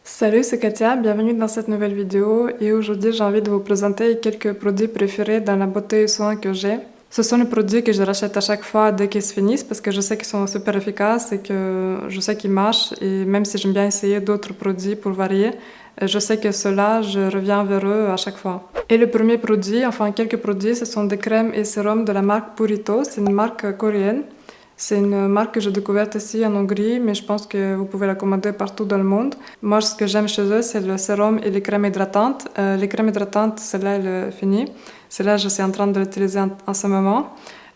Salut, c'est Katia, bienvenue dans cette nouvelle vidéo et aujourd'hui j'ai envie de vous présenter quelques produits préférés dans la beauté et soins que j'ai. Ce sont les produits que je rachète à chaque fois dès qu'ils se finissent parce que je sais qu'ils sont super efficaces et que je sais qu'ils marchent et même si j'aime bien essayer d'autres produits pour varier, je sais que ceux-là, je reviens vers eux à chaque fois. Et le premier produit, enfin quelques produits, ce sont des crèmes et sérums de la marque Purito, c'est une marque coréenne. C'est une marque que j'ai découverte ici en Hongrie, mais je pense que vous pouvez la commander partout dans le monde. Moi, ce que j'aime chez eux, c'est le sérum et les crèmes hydratantes. Les crèmes hydratantes, celle-là, elle est finie. Celle-là, je suis en train de l'utiliser en ce moment.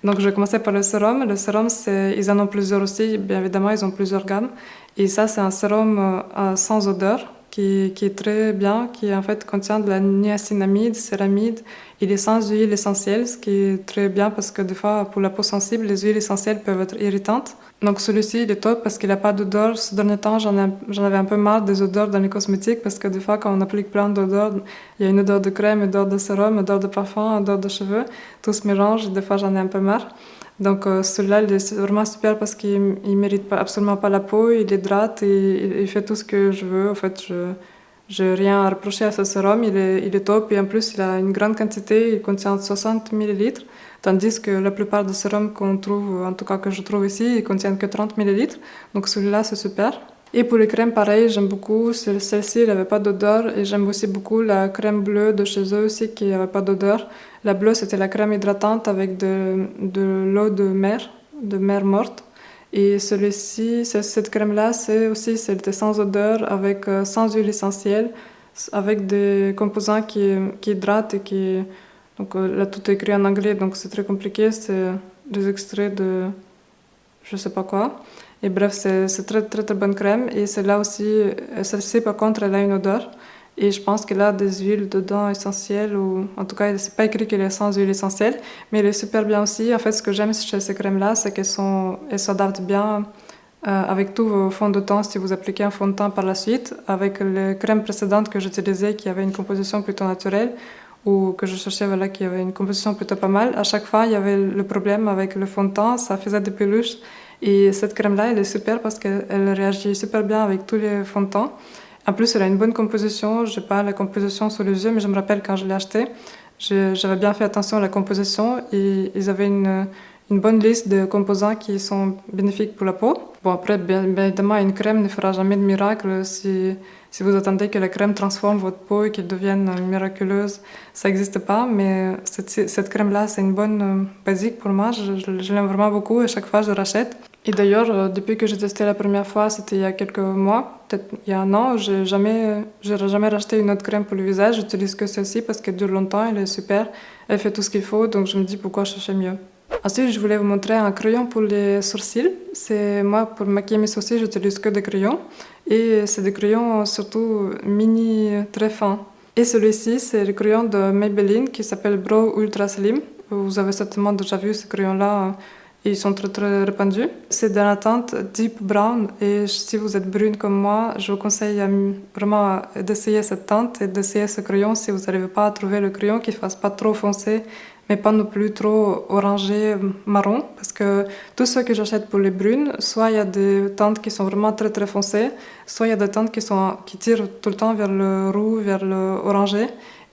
Donc, je vais commencer par le sérum. Le sérum, ils en ont plusieurs aussi. Bien évidemment, ils ont plusieurs gammes. Et ça, c'est un sérum sans odeur qui est très bien, qui en fait contient de la niacinamide, céramide. Il est sans huile essentielle, ce qui est très bien parce que des fois, pour la peau sensible, les huiles essentielles peuvent être irritantes. Donc celui-ci, il est top parce qu'il n'a pas d'odeur. Ce dernier temps, j'en avais un peu marre des odeurs dans les cosmétiques parce que des fois, quand on applique plein d'odeurs, il y a une odeur de crème, une odeur de sérum, une odeur de parfum, une odeur de cheveux. Tout se mélange et des fois, j'en ai un peu marre. Donc celui-là, il est vraiment super parce qu'il ne mérite absolument pas la peau, il hydrate et il fait tout ce que je veux. En fait, je n'ai rien à reprocher à ce sérum, il est top et en plus il a une grande quantité, il contient 60 millilitres, tandis que la plupart des sérums qu'on trouve, en tout cas que je trouve ici, ils contiennent que 30 millilitres. Donc celui-là, c'est super. Et pour les crèmes, pareil, j'aime beaucoup. Celle-ci, elle n'avait pas d'odeur. Et j'aime aussi beaucoup la crème bleue de chez eux aussi, qui n'avait pas d'odeur. La bleue, c'était la crème hydratante avec de l'eau de mer morte. Et celui-ci, cette crème-là, c'était sans odeur, avec sans huile essentielle, avec des composants qui hydratent et qui... Donc là, tout est écrit en anglais, donc c'est très compliqué. C'est des extraits de je sais pas quoi. Et bref, c'est très, très, très bonne crème. Et celle-là aussi, celle-ci, par contre, elle a une odeur. Et je pense qu'elle a des huiles dedans essentielles, ou en tout cas, c'est pas écrit qu'elle est sans huile essentielle, mais elle est super bien aussi. En fait, ce que j'aime chez ces crèmes-là, c'est elles s'adaptent bien avec tous vos fonds de teint si vous appliquez un fond de teint par la suite. Avec les crèmes précédentes que j'utilisais qui avaient une composition plutôt naturelle, ou que je cherchais voilà, qui avait une composition plutôt pas mal, à chaque fois, il y avait le problème avec le fond de teint, ça faisait des peluches. Et cette crème-là, elle est super parce qu'elle réagit super bien avec tous les fonds de teint. En plus, elle a une bonne composition. Je n'ai pas la composition sous les yeux, mais je me rappelle quand je l'ai achetée, j'avais bien fait attention à la composition et ils avaient une bonne liste de composants qui sont bénéfiques pour la peau. Bon, après, bien évidemment, une crème ne fera jamais de miracle si vous attendez que la crème transforme votre peau et qu'elle devienne miraculeuse. Ça n'existe pas, mais cette crème-là, c'est une bonne basique pour moi. Je l'aime vraiment beaucoup et chaque fois, je rachète. Et d'ailleurs, depuis que j'ai testé la première fois, c'était il y a quelques mois, peut-être il y a un an, j'aurais jamais racheté une autre crème pour le visage. J'utilise que celle-ci parce qu'elle dure longtemps, elle est super, elle fait tout ce qu'il faut, donc je me dis pourquoi chercher mieux. Ensuite, je voulais vous montrer un crayon pour les sourcils. C'est moi, pour maquiller mes sourcils, j'utilise que des crayons. Et c'est des crayons surtout mini, très fins. Et celui-ci, c'est le crayon de Maybelline qui s'appelle Brow Ultra Slim. Vous avez certainement déjà vu ces crayons-là. Ils sont très très répandus. C'est de la teinte Deep Brown et si vous êtes brune comme moi, je vous conseille vraiment d'essayer cette teinte et d'essayer ce crayon si vous n'arrivez pas à trouver le crayon qui ne fasse pas trop foncé mais pas non plus trop orangé marron parce que tous ceux que j'achète pour les brunes, soit il y a des teintes qui sont vraiment très très foncées, soit il y a des teintes qui tirent tout le temps vers le roux, vers le orangé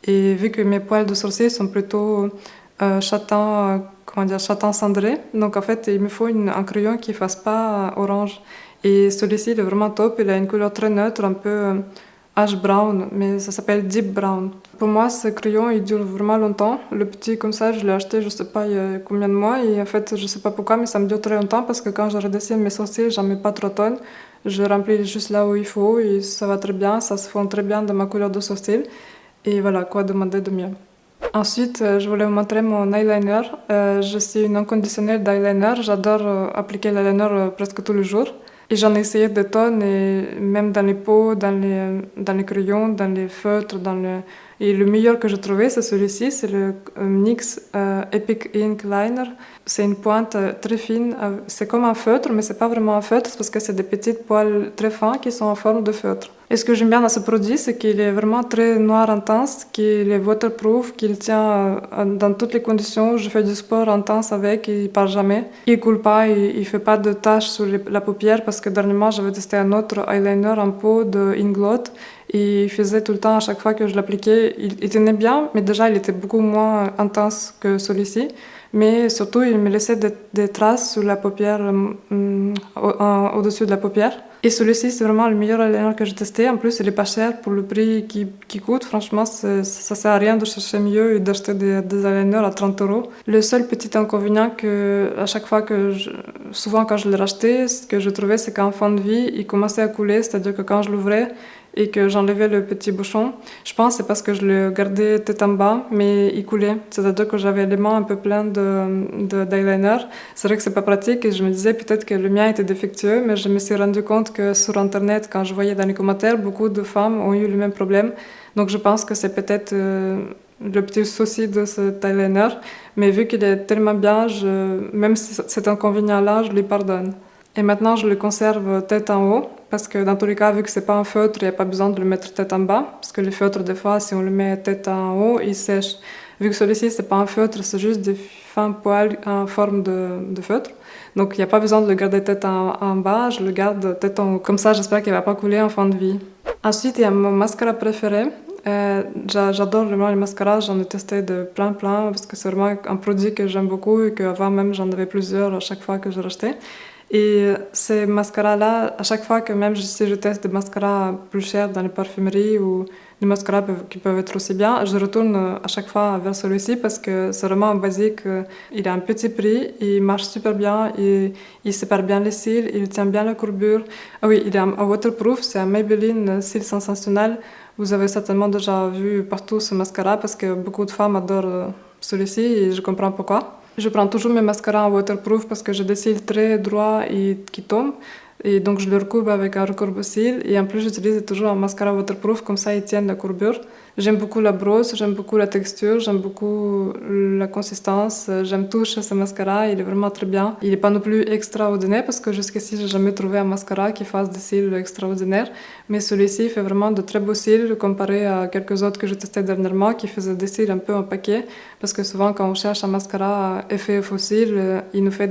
et vu que mes poils de sourcils sont plutôt châtain, châtain cendré. Donc en fait, il me faut un crayon qui ne fasse pas orange. Et celui-ci, il est vraiment top. Il a une couleur très neutre, un peu ash brown, mais ça s'appelle deep brown. Pour moi, ce crayon, il dure vraiment longtemps. Le petit comme ça, je l'ai acheté, je sais pas, il y a combien de mois. Et en fait, je sais pas pourquoi, mais ça me dure très longtemps parce que quand je redessine mes sourcils, j'en mets pas trop tonnes. Je remplis juste là où il faut et ça va très bien. Ça se fond très bien dans ma couleur de sourcils. Et voilà, quoi demander de mieux. Ensuite, je voulais vous montrer mon eyeliner. Je suis une inconditionnelle d'eyeliner. J'adore appliquer l'eyeliner presque tous les jours. Et j'en ai essayé des tonnes, et même dans les pots, dans les crayons, dans les feutres, Et le meilleur que j'ai trouvé, c'est celui-ci, c'est le NYX Epic Ink Liner. C'est une pointe très fine, c'est comme un feutre, mais c'est pas vraiment un feutre, c'est parce que c'est des petites poils très fins qui sont en forme de feutre. Et ce que j'aime bien dans ce produit, c'est qu'il est vraiment très noir intense, qu'il est waterproof, qu'il tient dans toutes les conditions. Je fais du sport intense avec, il part jamais. Il coule pas, il fait pas de taches sur la paupière, parce que dernièrement, j'avais testé un autre eyeliner en peau de Inglot. Et il faisait tout le temps, à chaque fois que je l'appliquais, il tenait bien, mais déjà, il était beaucoup moins intense que celui-ci. Mais surtout, il me laissait des traces sur la paupière, au-dessus de la paupière. Et celui-ci, c'est vraiment le meilleur eyeliner que j'ai testé. En plus, il est pas cher pour le prix qui coûte. Franchement, ça sert à rien de chercher mieux et d'acheter des eyeliners à 30 euros. Le seul petit inconvénient que, à chaque fois souvent quand je l'ai racheté, ce que je trouvais, c'est qu'en fin de vie, il commençait à couler. C'est-à-dire que quand je l'ouvrais, et que j'enlevais le petit bouchon. Je pense que c'est parce que je le gardais tête en bas, mais il coulait. C'est-à-dire que j'avais les mains un peu pleines d'eyeliner. C'est vrai que c'est pas pratique et je me disais peut-être que le mien était défectueux, mais je me suis rendu compte que sur Internet, quand je voyais dans les commentaires, beaucoup de femmes ont eu le même problème. Donc je pense que c'est peut-être le petit souci de cet eyeliner. Mais vu qu'il est tellement bien, même si cet inconvénient-là, je lui pardonne. Et maintenant, je le conserve tête en haut, parce que dans tous les cas, vu que c'est pas un feutre, il n'y a pas besoin de le mettre tête en bas, parce que les feutres, des fois, si on le met tête en haut, il sèche. Vu que celui-ci, c'est pas un feutre, c'est juste des fins poils en forme de feutre. Donc, il n'y a pas besoin de le garder tête en bas, je le garde tête en haut. Comme ça, j'espère qu'il va pas couler en fin de vie. Ensuite, il y a mon mascara préféré. J'adore vraiment les mascaras, j'en ai testé de plein, parce que c'est vraiment un produit que j'aime beaucoup et qu'avant même, j'en avais plusieurs à chaque fois que je l'achetais. Et ces mascaras-là, à chaque fois que même si je teste des mascaras plus chers dans les parfumeries ou des mascaras qui peuvent être aussi bien, je retourne à chaque fois vers celui-ci parce que c'est vraiment un basique. Il a un petit prix, il marche super bien, il sépare bien les cils, il tient bien la courbure. Ah oui, il est un waterproof, c'est un Maybelline Cils Sensationnel. Vous avez certainement déjà vu partout ce mascara parce que beaucoup de femmes adorent celui-ci et je comprends pourquoi. Je prends toujours mes mascaras en waterproof parce que j'ai des cils très droits et qui tombent. Et donc je le recourbe avec un recourbe-cils. Et en plus, j'utilise toujours un mascara waterproof, comme ça ils tiennent la courbure. J'aime beaucoup la brosse, j'aime beaucoup la texture, j'aime beaucoup la consistance. J'aime tout chez ce mascara, il est vraiment très bien. Il n'est pas non plus extraordinaire parce que jusqu'ici, j'ai jamais trouvé un mascara qui fasse des cils extraordinaires. Mais celui-ci fait vraiment de très beaux cils comparé à quelques autres que j'ai testés dernièrement qui faisaient des cils un peu en paquet. Parce que souvent, quand on cherche un mascara effet faux cils, il nous fait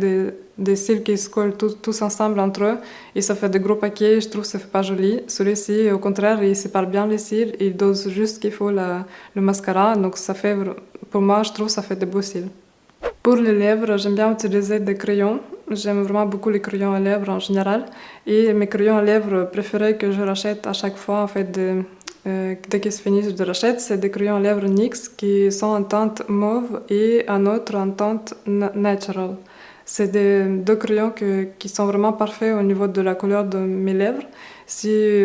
des cils qui se collent tous ensemble entre eux et ça fait des gros paquets. Je trouve que ça fait pas joli. Celui-ci, au contraire, il sépare bien les cils, il dose juste ce qu'il faut le mascara. Donc ça fait, pour moi, je trouve que ça fait des beaux cils. Pour les lèvres, j'aime bien utiliser des crayons. J'aime vraiment beaucoup les crayons à lèvres en général. Et mes crayons à lèvres préférés que je rachète à chaque fois, en fait, dès qu'ils se finissent, je les rachète, c'est des crayons à lèvres NYX qui sont en teinte mauve et un autre en teinte natural. C'est deux crayons qui sont vraiment parfaits au niveau de la couleur de mes lèvres. Si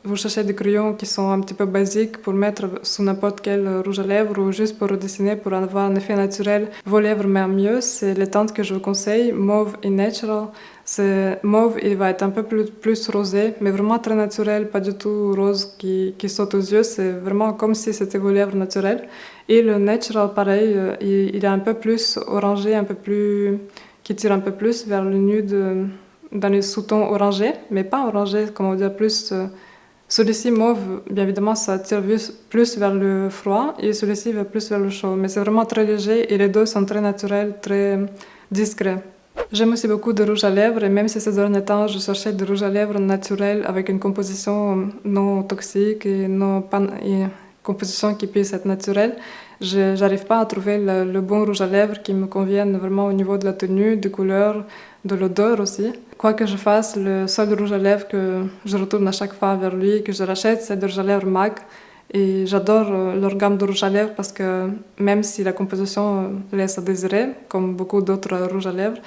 vous cherchez des crayons qui sont un petit peu basiques pour mettre sous n'importe quel rouge à lèvres ou juste pour redessiner, pour avoir un effet naturel, vos lèvres même mieux, c'est les teintes que je vous conseille, mauve et natural. C'est mauve, il va être un peu plus rosé, mais vraiment très naturel, pas du tout rose qui saute aux yeux. C'est vraiment comme si c'était vos lèvres naturelles. Et le natural, pareil, il est un peu plus orangé, un peu plus qui tire un peu plus vers le nude dans les sous-tons orangés, mais pas orangé, comment dire, plus... celui-ci mauve, bien évidemment, ça tire plus vers le froid et celui-ci va plus vers le chaud. Mais c'est vraiment très léger et les deux sont très naturels, très discrets. J'aime aussi beaucoup de rouge à lèvres et même si ces derniers temps, je cherchais du rouge à lèvres naturel avec une composition non toxique et composition qui puisse être naturelle, je n'arrive pas à trouver le bon rouge à lèvres qui me convienne vraiment au niveau de la tenue, des couleurs, de l'odeur aussi. Quoi que je fasse, le seul rouge à lèvres que je retourne à chaque fois vers lui et que je rachète, c'est le rouge à lèvres MAC. Et j'adore leur gamme de rouge à lèvres parce que même si la composition laisse à désirer, comme beaucoup d'autres rouges à lèvres,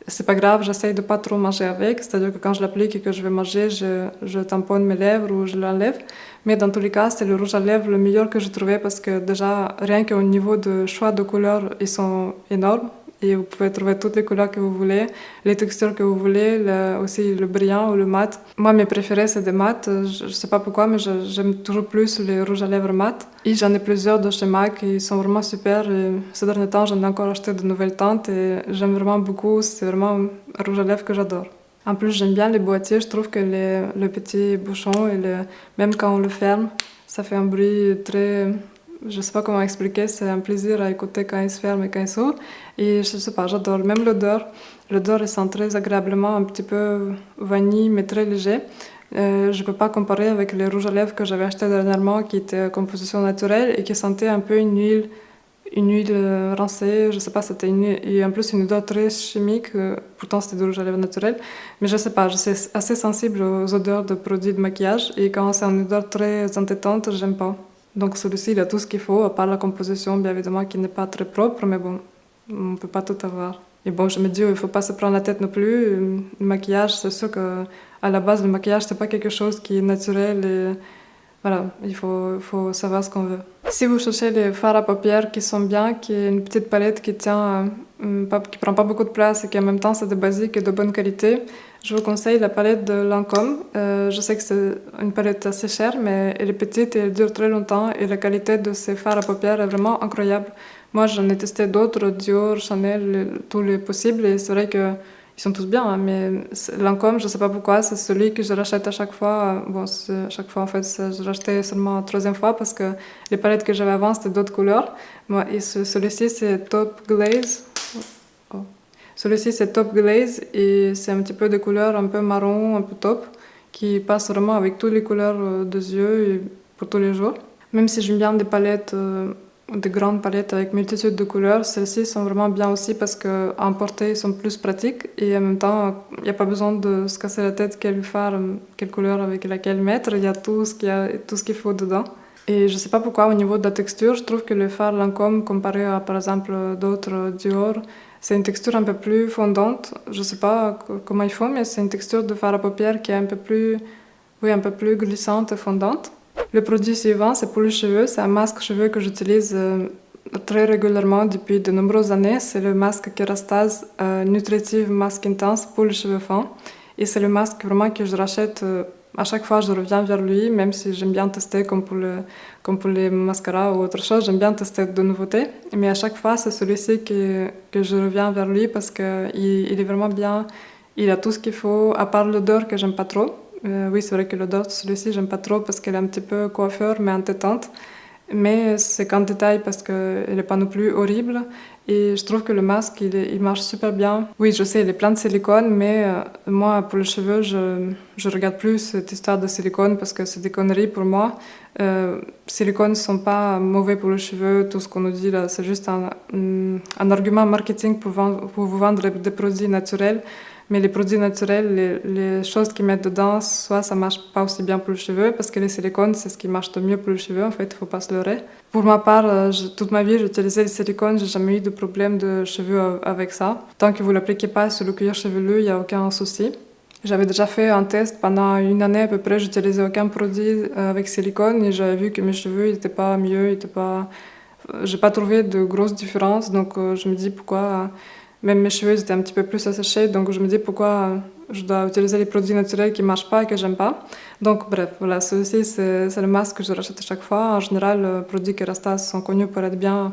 c'est pas grave, j'essaye de pas trop manger avec, c'est-à-dire que quand je l'applique et que je vais manger, je tamponne mes lèvres ou je l'enlève. Mais dans tous les cas, c'est le rouge à lèvres le meilleur que j'ai trouvé parce que déjà, rien qu'au niveau de choix de couleurs, ils sont énormes. Et vous pouvez trouver toutes les couleurs que vous voulez, les textures que vous voulez, aussi le brillant ou le mat. Moi, mes préférés, c'est des mats. Je ne sais pas pourquoi, mais j'aime toujours plus les rouges à lèvres mat. Et j'en ai plusieurs de chez MAC et ils sont vraiment super. Et ces derniers temps, j'en ai encore acheté de nouvelles teintes et j'aime vraiment beaucoup. C'est vraiment un rouge à lèvres que j'adore. En plus, j'aime bien les boîtiers. Je trouve que le petit bouchon, même quand on le ferme, ça fait un bruit très... Je sais pas comment expliquer, c'est un plaisir à écouter quand il se ferme et quand il s'ouvre. Et je sais pas, j'adore. Même l'odeur. L'odeur, il sent très agréablement, un petit peu vanille, mais très léger. Je peux pas comparer avec les rouges à lèvres que j'avais acheté dernièrement, qui étaient composition naturelle et qui sentaient un peu une huile rincée. Je sais pas, c'était et en plus une odeur très chimique. Pourtant, c'était du rouge à lèvres naturel. Mais je sais pas, je suis assez sensible aux odeurs de produits de maquillage. Et quand c'est une odeur très entêtante, j'aime pas. Donc celui-ci, il a tout ce qu'il faut, à part la composition, bien évidemment, qui n'est pas très propre, mais bon, on ne peut pas tout avoir. Et bon, je me dis, il ne faut pas se prendre la tête non plus. Le maquillage, c'est sûr qu'à la base, le maquillage, c'est pas quelque chose qui est naturel et voilà, il faut savoir ce qu'on veut. Si vous cherchez les fards à paupières qui sont bien, qui est une petite palette qui tient, qui prend pas beaucoup de place et qui en même temps c'est de basique et de bonne qualité, je vous conseille la palette de Lancôme. Je sais que c'est une palette assez chère, mais elle est petite et elle dure très longtemps et la qualité de ces fards à paupières est vraiment incroyable. Moi, j'en ai testé d'autres, Dior, Chanel, tous les possibles et c'est vrai que ils sont tous bien, hein, mais Lancôme, je ne sais pas pourquoi, c'est celui que je rachète à chaque fois. Bon, à chaque fois, en fait, je l'achetais seulement la troisième fois parce que les palettes que j'avais avant, c'était d'autres couleurs. Moi, et celui-ci, c'est Top Glaze. Oh. Celui-ci, c'est Top Glaze et c'est un petit peu de couleur un peu marron, un peu taupe, qui passe vraiment avec toutes les couleurs des yeux et pour tous les jours. Même si j'aime bien des palettes... des grandes palettes avec multitude de couleurs. Celles-ci sont vraiment bien aussi parce qu'à porter, ils sont plus pratiques et en même temps, il n'y a pas besoin de se casser la tête quel fard, quelle couleur avec laquelle mettre. Il y a tout ce qu'il faut dedans. Et je ne sais pas pourquoi, au niveau de la texture, je trouve que le fard Lancôme, comparé à par exemple d'autres Dior, c'est une texture un peu plus fondante. Je ne sais pas comment ils font, mais c'est une texture de fard à paupières qui est un peu plus glissante et fondante. Le produit suivant, c'est pour les cheveux. C'est un masque cheveux que j'utilise très régulièrement depuis de nombreuses années. C'est le masque Kerastase Nutritive Mask Intense pour les cheveux fins. Et c'est le masque vraiment que je rachète à chaque fois. Je reviens vers lui, même si j'aime bien tester comme pour les mascaras ou autre chose. J'aime bien tester de nouveautés. Mais à chaque fois, c'est celui-ci que je reviens vers lui parce qu'il est vraiment bien. Il a tout ce qu'il faut, à part l'odeur que j'aime pas trop. Oui, c'est vrai que l'odeur de celui-ci, j'aime pas trop parce qu'elle est un petit peu coiffeur, mais entêtante. Mais c'est qu'en détail parce qu'elle n'est pas non plus horrible. Et je trouve que le masque, il marche super bien. Oui, je sais, il est plein de silicone, mais moi, pour les cheveux, je regarde plus cette histoire de silicone parce que c'est des conneries pour moi. Silicone ne sont pas mauvais pour les cheveux, tout ce qu'on nous dit là, c'est juste un argument marketing pour vous vendre des produits naturels. Mais les produits naturels, les choses qu'ils mettent dedans, soit ça marche pas aussi bien pour les cheveux, parce que les silicones, c'est ce qui marche le mieux pour les cheveux, en fait, il faut pas se leurrer. Pour ma part, toute ma vie, j'ai utilisé les silicones, j'ai jamais eu de problème de cheveux avec ça. Tant que vous l'appliquez pas sur le cuir chevelu, il y a aucun souci. J'avais déjà fait un test pendant une année à peu près, j'utilisais aucun produit avec silicone et j'avais vu que mes cheveux n'étaient pas mieux, j'ai pas trouvé de grosses différences, donc je me dis pourquoi... Même mes cheveux étaient un petit peu plus asséchés, donc je me dis pourquoi je dois utiliser les produits naturels qui ne marchent pas et que j'aime pas. Donc bref, voilà, celui-ci c'est le masque que je rachète à chaque fois. En général, les produits Kerastase sont connus pour être bien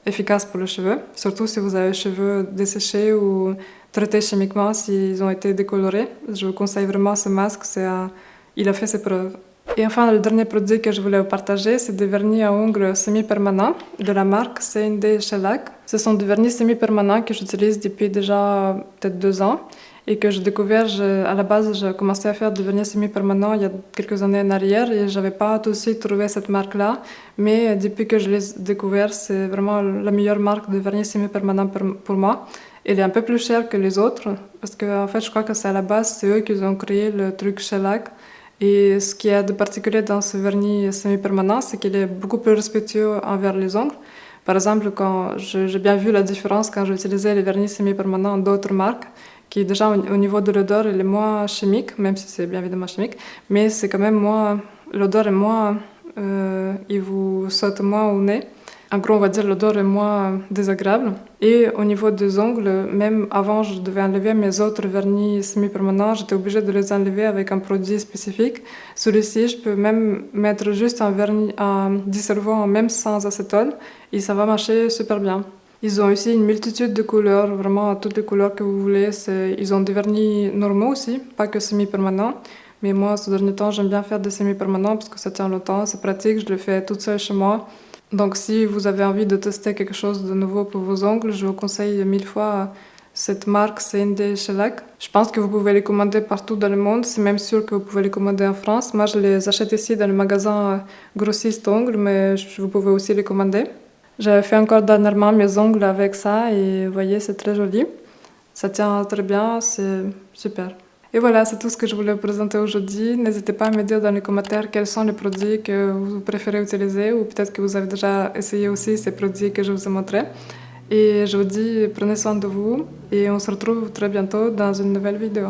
efficaces pour les cheveux, surtout si vous avez les cheveux desséchés ou traités chimiquement s'ils ont été décolorés. Je vous conseille vraiment ce masque, il a fait ses preuves. Et enfin, le dernier produit que je voulais vous partager, c'est des vernis à ongles semi-permanents de la marque C&D Shellac. Ce sont des vernis semi-permanents que j'utilise depuis déjà peut-être 2 ans et que j'ai découvert. À la base, j'ai commencé à faire des vernis semi-permanents il y a quelques années en arrière et je n'avais pas tout de suite trouvé cette marque-là. Mais depuis que je l'ai découvert, c'est vraiment la meilleure marque de vernis semi-permanent pour moi. Elle est un peu plus chère que les autres parce que en fait, je crois que c'est à la base, c'est eux qui ont créé le truc Shellac. Et ce qui est de particulier dans ce vernis semi-permanent, c'est qu'il est beaucoup plus respectueux envers les ongles. Par exemple, quand j'ai bien vu la différence quand j'utilisais les vernis semi-permanents d'autres marques, qui déjà au niveau de l'odeur, elle est moins chimique, même si c'est bien évidemment chimique, mais c'est quand même moins, l'odeur est moins, il vous saute moins au nez. En gros, on va dire l'odeur est moins désagréable. Et au niveau des ongles, même avant, je devais enlever mes autres vernis semi-permanents. J'étais obligée de les enlever avec un produit spécifique. Celui-ci, je peux même mettre juste un vernis, un dissolvant, même sans acétone, et ça va marcher super bien. Ils ont aussi une multitude de couleurs, vraiment toutes les couleurs que vous voulez. Ils ont des vernis normaux aussi, pas que semi-permanents. Mais moi, ces derniers temps, j'aime bien faire des semi-permanents parce que ça tient longtemps, c'est pratique, je le fais toute seule chez moi. Donc si vous avez envie de tester quelque chose de nouveau pour vos ongles, je vous conseille 1000 fois cette marque, c'est Indé Shellac. Je pense que vous pouvez les commander partout dans le monde, c'est même sûr que vous pouvez les commander en France. Moi, je les achète ici dans le magasin grossiste ongles, mais vous pouvez aussi les commander. J'avais fait encore dernièrement mes ongles avec ça et vous voyez, c'est très joli. Ça tient très bien, c'est super. Et voilà, c'est tout ce que je voulais vous présenter aujourd'hui. N'hésitez pas à me dire dans les commentaires quels sont les produits que vous préférez utiliser ou peut-être que vous avez déjà essayé aussi ces produits que je vous ai montrés. Et je vous dis, prenez soin de vous et on se retrouve très bientôt dans une nouvelle vidéo.